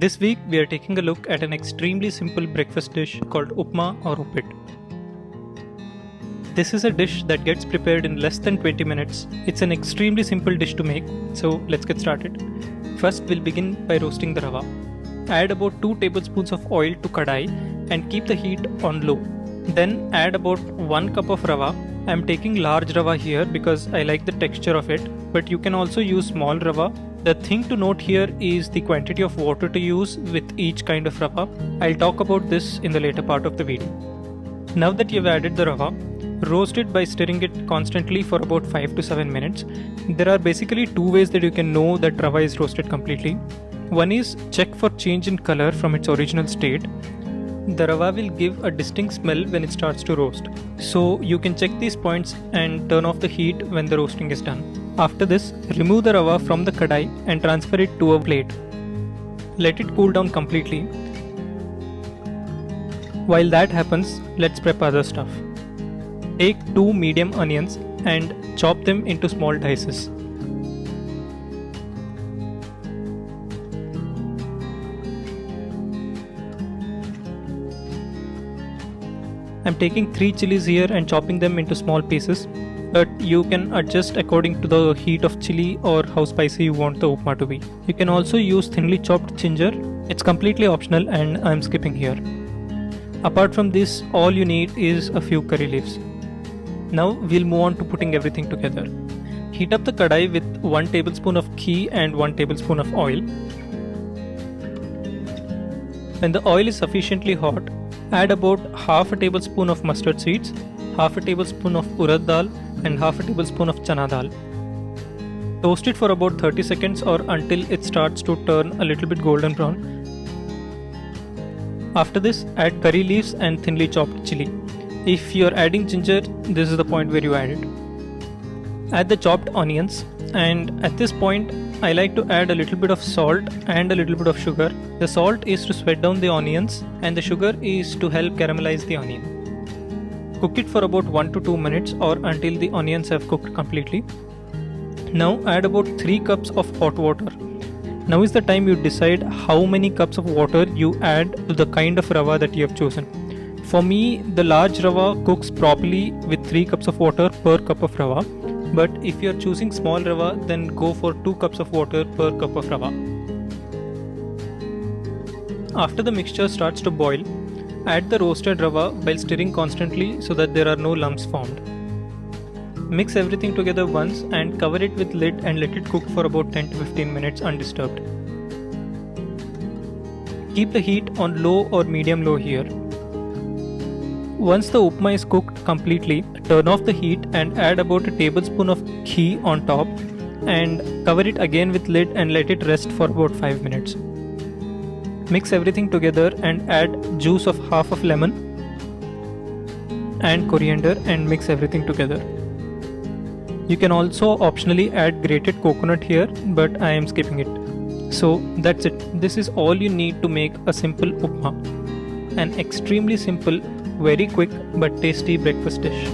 This week we are taking a look at an extremely simple breakfast dish called upma or uppit. This is a dish that gets prepared in less than 20 minutes. It's an extremely simple dish to make, so let's get started. First we'll begin by roasting the rava. Add about 2 tablespoons of oil to kadai and keep the heat on low. Then add about 1 cup of rava. I'm taking large rava here because I like the texture of it, but you can also use small rava. The thing to note here is the quantity of water to use with each kind of rava. I'll talk about this in the later part of the video. Now that you've added the rava, roast it by stirring it constantly for about 5 to 7 minutes. There are basically 2 ways that you can know that rava is roasted completely. One is check for change in color from its original state. The rava will give a distinct smell when it starts to roast. So you can check these points and turn off the heat when the roasting is done. After this, remove the rava from the kadai and transfer it to a plate. Let it cool down completely. While that happens, let's prep other stuff. Take 2 medium onions and chop them into small dices. I'm taking 3 chilies here and chopping them into small pieces, but you can adjust according to the heat of chili or how spicy you want the upma to be. You can also use thinly chopped ginger. It's completely optional and I'm skipping here. Apart from this, all you need is a few curry leaves. Now we'll move on to putting everything together. Heat up the kadai with 1 tablespoon of ghee and 1 tablespoon of oil. When the oil is sufficiently hot, add about half a tablespoon of mustard seeds, half a tablespoon of urad dal and half a tablespoon of chana dal. Toast it for about 30 seconds or until it starts to turn a little bit golden brown. After this, add curry leaves and thinly chopped chili. If you are adding ginger, this is the point where you add it. Add the chopped onions, and at this point I like to add a little bit of salt and a little bit of sugar. The salt is to sweat down the onions and the sugar is to help caramelize the onion. Cook it for about 1 to 2 minutes or until the onions have cooked completely. Now add about 3 cups of hot water. Now is the time you decide how many cups of water you add to the kind of rava that you have chosen. For me, the large rava cooks properly with 3 cups of water per cup of rava. But if you are choosing small rava, then go for 2 cups of water per cup of rava. After the mixture starts to boil, add the roasted rava while stirring constantly so that there are no lumps formed. Mix everything together once and cover it with lid and let it cook for about 10 to 15 minutes undisturbed. Keep the heat on low or medium-low here. Once the upma is cooked completely, turn off the heat and add about a tablespoon of ghee on top and cover it again with lid and let it rest for about 5 minutes. Mix everything together and add juice of half of lemon and coriander and mix everything together. You can also optionally add grated coconut here, but I am skipping it. So that's it. This is all you need to make a simple upma. An extremely simple, very quick but tasty breakfast dish.